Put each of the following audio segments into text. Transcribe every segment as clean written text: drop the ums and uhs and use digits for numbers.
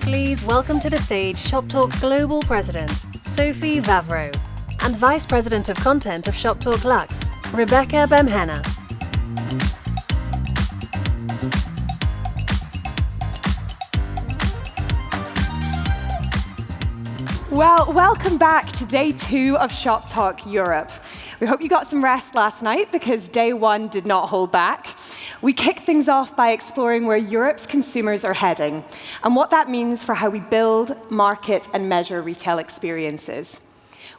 Please welcome to the stage Shoptalk's Global President, Sophie Vavro, and Vice President of Content of Shoptalk Luxe, Rebecca Bemhena. Well, welcome back to day 2 of Shoptalk Europe. We hope you got some rest last night because day 1 did not hold back. We kicked things off by exploring where Europe's consumers are heading and what that means for how we build, market, and measure retail experiences.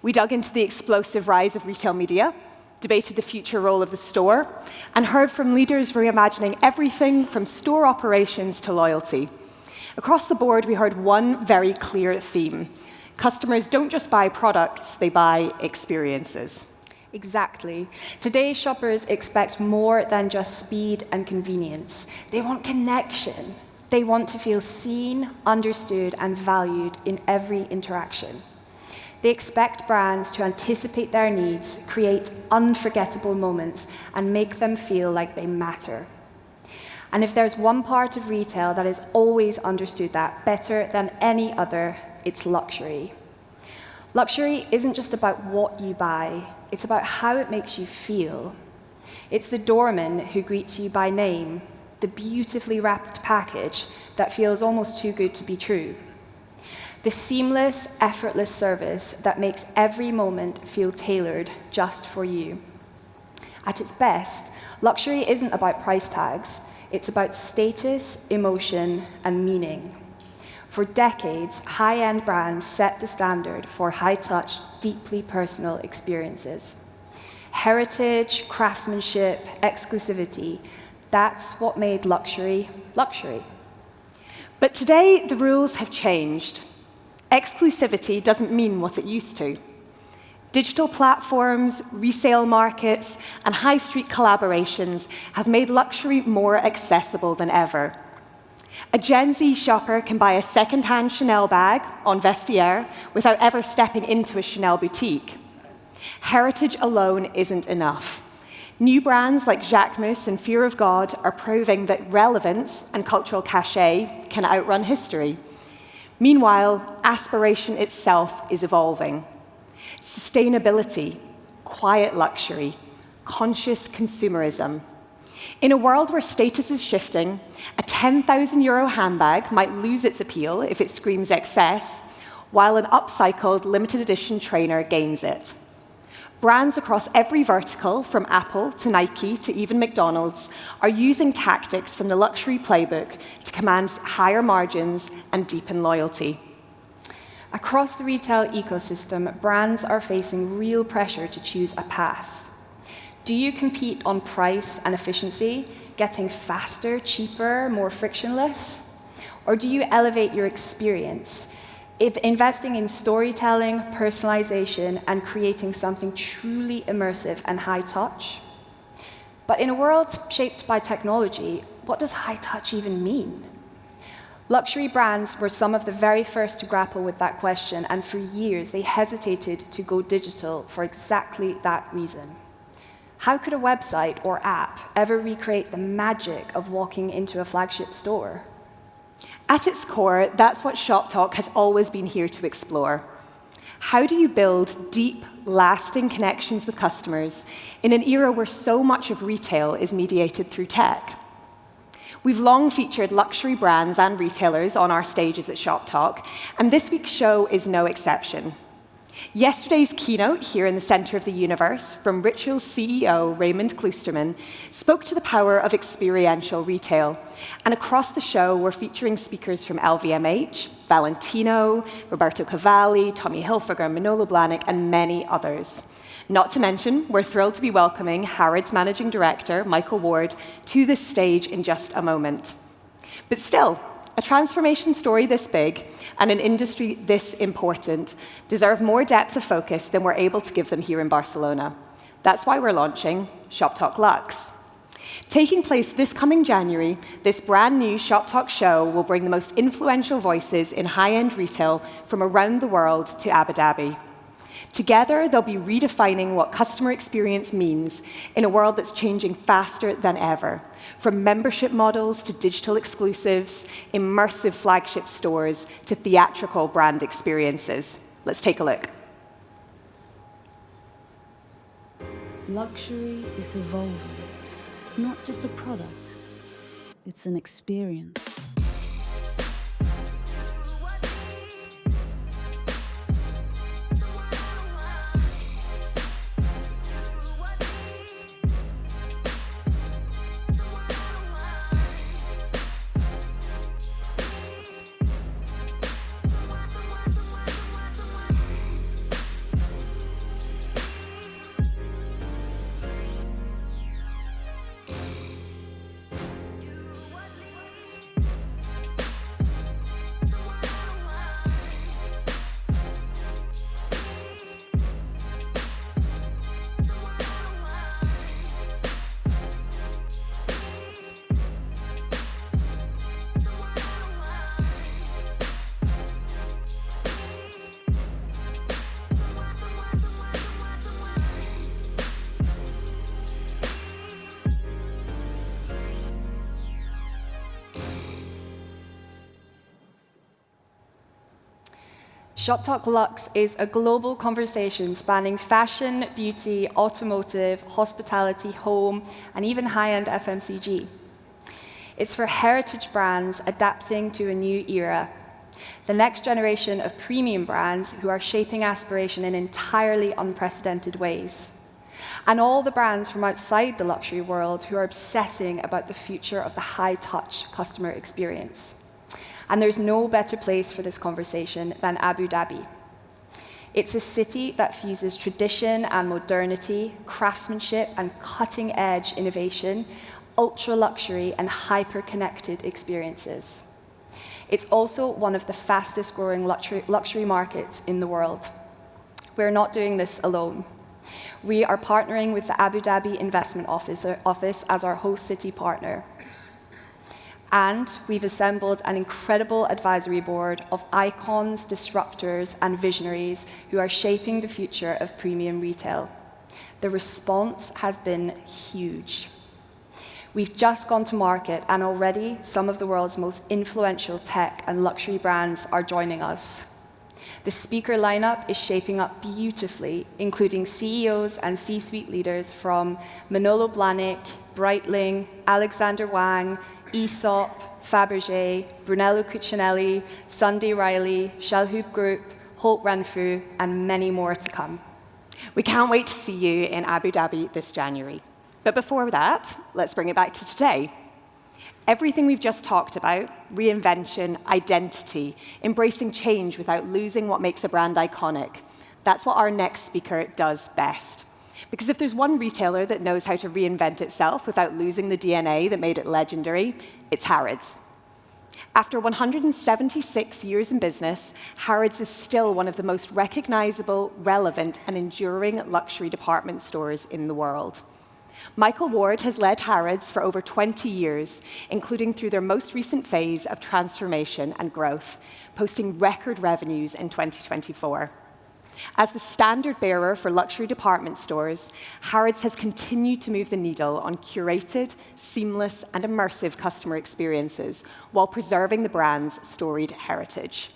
We dug into the explosive rise of retail media, debated the future role of the store, and heard from leaders reimagining everything from store operations to loyalty. Across the board, we heard one very clear theme. Customers don't just buy products, they buy experiences. Exactly. Today's shoppers expect more than just speed and convenience. They want connection. They want to feel seen, understood, and valued in every interaction. They expect brands to anticipate their needs, create unforgettable moments, and make them feel like they matter. And if there's one part of retail that has always understood that better than any other, it's luxury. Luxury isn't just about what you buy, it's about how it makes you feel. It's the doorman who greets you by name, the beautifully wrapped package that feels almost too good to be true. The seamless, effortless service that makes every moment feel tailored just for you. At its best, luxury isn't about price tags, it's about status, emotion, and meaning. For decades, high-end brands set the standard for high-touch, deeply personal experiences. Heritage, craftsmanship, exclusivity, that's what made luxury, luxury. But today, the rules have changed. Exclusivity doesn't mean what it used to. Digital platforms, resale markets, and high street collaborations have made luxury more accessible than ever. A Gen Z shopper can buy a second-hand Chanel bag on Vestiaire without ever stepping into a Chanel boutique. Heritage alone isn't enough. New brands like Jacquemus and Fear of God are proving that relevance and cultural cachet can outrun history. Meanwhile, aspiration itself is evolving. Sustainability, quiet luxury, conscious consumerism. In a world where status is shifting, a €10,000 handbag might lose its appeal if it screams excess, while an upcycled limited edition trainer gains it. Brands across every vertical, from Apple to Nike to even McDonald's, are using tactics from the luxury playbook to command higher margins and deepen loyalty. Across the retail ecosystem, brands are facing real pressure to choose a path. Do you compete on price and efficiency, getting faster, cheaper, more frictionless? Or do you elevate your experience, investing in storytelling, personalization, and creating something truly immersive and high touch? But in a world shaped by technology, what does high touch even mean? Luxury brands were some of the very first to grapple with that question, and for years they hesitated to go digital for exactly that reason. How could a website or app ever recreate the magic of walking into a flagship store? At its core, that's what Shoptalk has always been here to explore. How do you build deep, lasting connections with customers in an era where so much of retail is mediated through tech? We've long featured luxury brands and retailers on our stages at Shoptalk, and this week's show is no exception. Yesterday's keynote here in the center of the universe from Ritual's CEO, Raymond Kloosterman, spoke to the power of experiential retail. And across the show, we're featuring speakers from LVMH, Valentino, Roberto Cavalli, Tommy Hilfiger, Manolo Blahnik, and many others. Not to mention, we're thrilled to be welcoming Harrods Managing Director, Michael Ward, to this stage in just a moment. But still, a transformation story this big and an industry this important deserve more depth of focus than we're able to give them here in Barcelona. That's why we're launching Shoptalk Luxe. Taking place this coming January, this brand new Shoptalk show will bring the most influential voices in high-end retail from around the world to Abu Dhabi. Together, they'll be redefining what customer experience means in a world that's changing faster than ever, from membership models to digital exclusives, immersive flagship stores to theatrical brand experiences. Let's take a look. Luxury is evolving. It's not just a product, it's an experience. Shoptalk Luxe is a global conversation spanning fashion, beauty, automotive, hospitality, home, and even high-end FMCG. It's for heritage brands adapting to a new era, the next generation of premium brands who are shaping aspiration in entirely unprecedented ways, and all the brands from outside the luxury world who are obsessing about the future of the high-touch customer experience. And there's no better place for this conversation than Abu Dhabi. It's a city that fuses tradition and modernity, craftsmanship and cutting-edge innovation, ultra-luxury and hyper-connected experiences. It's also one of the fastest-growing luxury markets in the world. We're not doing this alone. We are partnering with the Abu Dhabi Investment Office as our host city partner. And we've assembled an incredible advisory board of icons, disruptors, and visionaries who are shaping the future of premium retail. The response has been huge. We've just gone to market, and already some of the world's most influential tech and luxury brands are joining us. The speaker lineup is shaping up beautifully, including CEOs and C-suite leaders from Manolo Blahnik, Breitling, Alexander Wang, Aesop, Fabergé, Brunello Cucinelli, Sunday Riley, Shellhoop Group, Holt Renfrew, and many more to come. We can't wait to see you in Abu Dhabi this January. But before that, let's bring it back to today. Everything we've just talked about, reinvention, identity, embracing change without losing what makes a brand iconic, that's what our next speaker does best. Because if there's one retailer that knows how to reinvent itself without losing the DNA that made it legendary, it's Harrods. After 176 years in business, Harrods is still one of the most recognizable, relevant, and enduring luxury department stores in the world. Michael Ward has led Harrods for over 20 years, including through their most recent phase of transformation and growth, posting record revenues in 2024. As the standard bearer for luxury department stores, Harrods has continued to move the needle on curated, seamless, and immersive customer experiences while preserving the brand's storied heritage.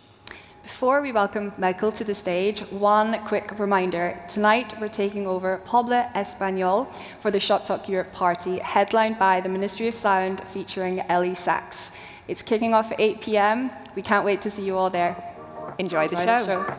Before we welcome Michael to the stage, one quick reminder. Tonight, we're taking over Poble Español for the Shoptalk Europe party, headlined by the Ministry of Sound featuring Ellie Sachs. It's kicking off at 8 p.m. We can't wait to see you all there. Enjoy the show.